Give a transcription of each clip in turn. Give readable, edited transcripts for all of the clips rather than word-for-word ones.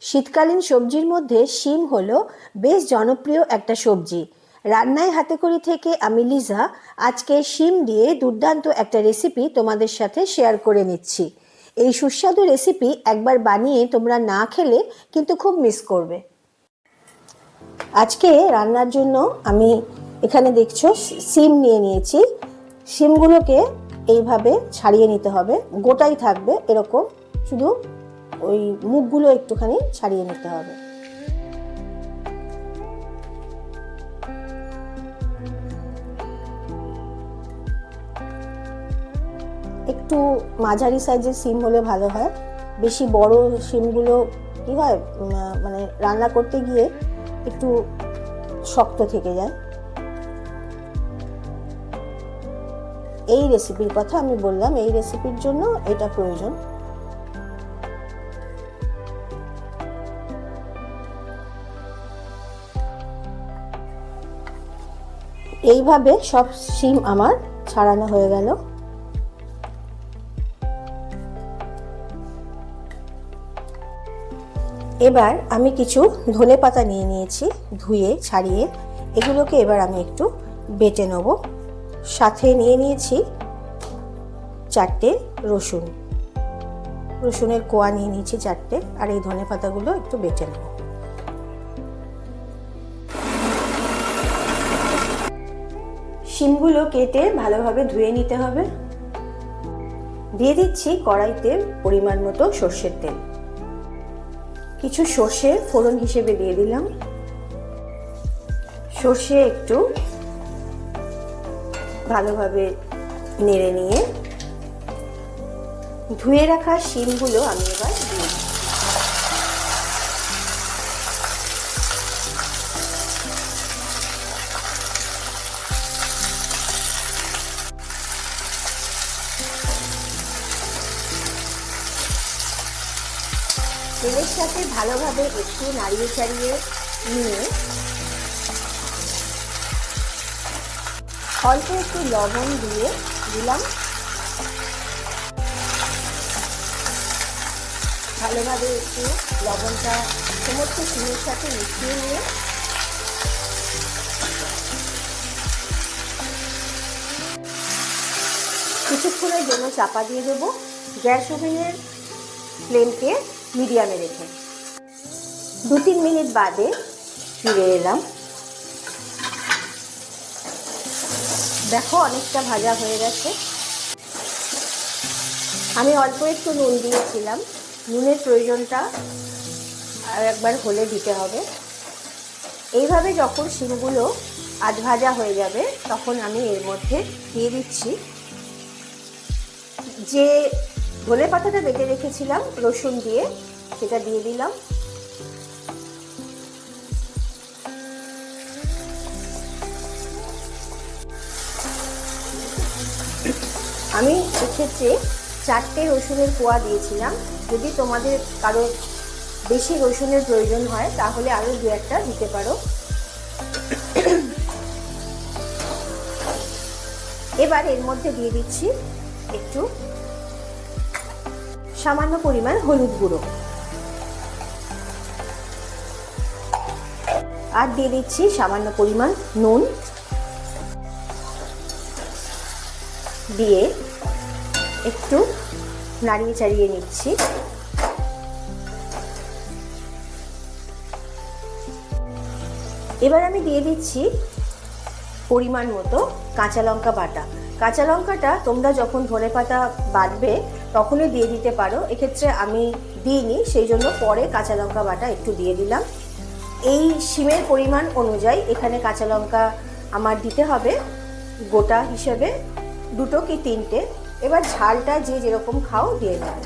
শীতকালীন সবজির মধ্যে শিম হলো বেশ জনপ্রিয় একটা সবজি। রান্নায় হাতেখড়ি থেকে আমি লিজা আজকে শিম দিয়ে দুর্দান্ত একটা রেসিপি তোমাদের সাথে শেয়ার করে নিচ্ছি। এই সুস্বাদু রেসিপি একবার বানিয়ে তোমরা না খেলে কিন্তু খুব মিস করবে। আজকে রান্নার জন্য আমি এখানে দেখছো শিম নিয়ে নিয়েছি। শিমগুলোকে এইভাবে ছাড়িয়ে নিতে হবে, গোটাই থাকবে এরকম, শুধু ওই মুখগুলো একটুখানি ছাড়িয়ে নিতে হবে। একটু মাঝারি সাইজের শিম হলে ভালো হয়, বেশি বড় শিমগুলো কি হয় মানে রান্না করতে গিয়ে একটু শক্ত থেকে যায়। এই রেসিপির কথা আমি বললাম, এই রেসিপির জন্য এটা প্রয়োজন। এইভাবে সব শিম আমার ছাড়ানো হয়ে গেল। এবার আমি কিছু ধনেপাতা নিয়ে নিয়েছি, ধুয়ে ছাড়িয়ে। এগুলোকে এবার আমি একটু বেটে নেব। সাথে নিয়ে নিয়েছি 4টে রসুন, রসুনের কোয়া নিয়ে নিয়েছি 4টে। আর এই ধনেপাতাগুলো একটু বেটে নেব। শিমগুলো কেটে ভালোভাবে ধুয়ে নিতে হবে। দিয়ে দিচ্ছি কড়াইতে পরিমাণ মতো সর্ষের তেল। কিছু সর্ষে ফোড়ন হিসেবে দিয়ে দিলাম। সর্ষে একটু ভালোভাবে নেড়ে নিয়ে ধুয়ে রাখা শিমগুলো আমি এবার দিয়ে দিই। তেলের সাথে ভালোভাবে একটু নাড়িয়ে চাড়িয়ে নিয়ে অল্প একটু লবণ দিয়ে দিলাম। ভালোভাবে একটু লবণটা সমস্ত শিমের সাথে মিশিয়ে নিয়ে কিছুক্ষণের জন্য চাপা দিয়ে দেবো। গ্যাস ওভেনের ফ্লেমকে মিডিয়ামে রেখে 2-3 মিনিট বাদে ফিরে এলাম। দেখো অনেকটা ভাজা হয়ে গেছে। আমি অল্প একটু নুন দিয়েছিলাম, নুনের প্রয়োজনটা আর একবার হলে দিতে হবে। এইভাবে যখন শিমগুলো আধ ভাজা হয়ে যাবে তখন আমি এর মধ্যে দিয়ে দিচ্ছি যে ধনেপাতাটা বেটে রেখেছিলাম রসুন দিয়ে, সেটা দিয়ে দিলাম। আমি এক্ষেত্রে 4টে রসুনের কোয়া দিয়েছিলাম। যদি তোমাদের কারো বেশি রসুনের প্রয়োজন হয় তাহলে আরও 2-1টা দিতে পারো। এবার এর মধ্যে দিয়ে দিচ্ছি একটু সামান্য পরিমাণ হলুদ গুঁড়ো, আর দিয়ে দিচ্ছি সামান্য পরিমাণ নুন। দিয়ে একটু নাড়িয়ে চাড়িয়ে নিচ্ছি। এবার আমি দিয়ে দিচ্ছি পরিমাণ মতো কাঁচা লঙ্কা বাটা। কাঁচা লঙ্কাটা তোমরা যখন ধনেপাতা বাটবে তখনই দিয়ে দিতে পারো, এক্ষেত্রে আমি দিইনি, সেই জন্য পরে কাঁচা লঙ্কা বাটা একটু দিয়ে দিলাম। এই শিমের পরিমাণ অনুযায়ী এখানে কাঁচা লঙ্কা আমার দিতে হবে গোটা হিসেবে 2 কি 3টে। এবার ঝালটা যে যেরকম খাও দিয়ে দেবে।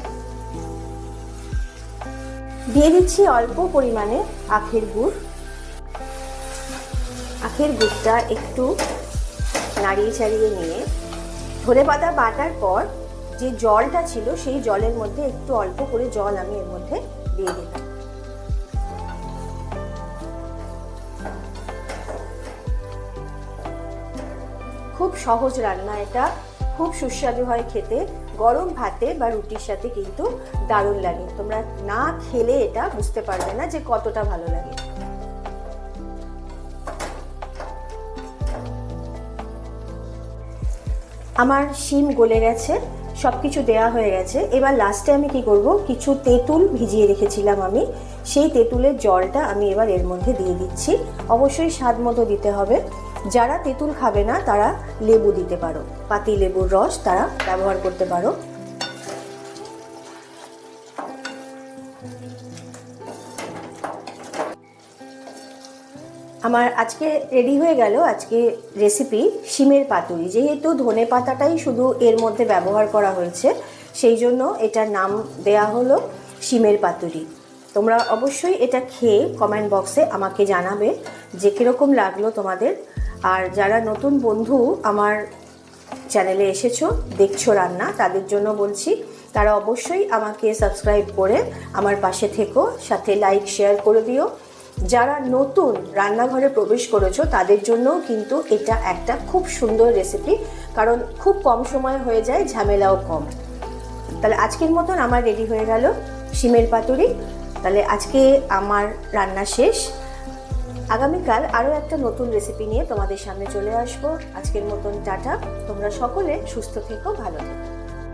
দিয়ে দিচ্ছি অল্প পরিমাণে আখের গুড়। আখের গুড়টা একটু নাড়িয়ে চাড়িয়ে নিয়ে ধনেপাতা বাটার পর যে জলটা ছিল সেই জলের মধ্যে একটু অল্প করে জল আমি এর মধ্যে দিয়ে দিলাম। খুব সহজ রান্না এটা, খুব সুস্বাদু হয় খেতে। গরম ভাতে বা রুটির সাথে কিন্তু দারুণ লাগে। তোমরা না খেলে এটা বুঝতে পারবে না যে কতটা ভালো লাগে। আমার শিম গলে গেছে, সব কিছু দেওয়া হয়ে গেছে। এবার লাস্টে আমি কি করব, কিছু তেঁতুল ভিজিয়ে রেখেছিলাম আমি, সেই তেঁতুলের জলটা আমি এবার এর মধ্যে দিয়ে দিচ্ছি। অবশ্যই স্বাদ মতো দিতে হবে। যারা তেঁতুল খাবে না তারা লেবু দিতে পারো, পাতি লেবুর রস তারা ব্যবহার করতে পারো। আমার আজকে রেডি হয়ে গেল আজকে রেসিপি শিমের পাতুরি। যেহেতু ধনে পাতাটাই শুধু এর মধ্যে ব্যবহার করা হয়েছে, সেই জন্য এটার নাম দেয়া হলো শিমের পাতুরি। তোমরা অবশ্যই এটা খেয়ে কমেন্ট বক্সে আমাকে জানাবে যে কীরকম লাগলো তোমাদের। আর যারা নতুন বন্ধু আমার চ্যানেলে এসেছো, দেখছো রান্না, তাদের জন্য বলছি তারা অবশ্যই আমাকে সাবস্ক্রাইব করে আমার পাশে থেকো, সাথে লাইক শেয়ার করে দিও। যারা নতুন রান্নাঘরে প্রবেশ করেছো তাদের জন্য কিন্তু এটা একটা খুব সুন্দর রেসিপি, কারণ খুব কম সময় হয়ে যায়, ঝামেলাও কম। তাহলে আজকের মতন আমার রেডি হয়ে গেল শিমের পাতুরি। তাহলে আজকে আমার রান্না শেষ। আগামীকাল আরও একটা নতুন রেসিপি নিয়ে তোমাদের সামনে চলে আসবো। আজকের মতন টাটা। তোমরা সকলে সুস্থ থেকো, ভালো থেকো।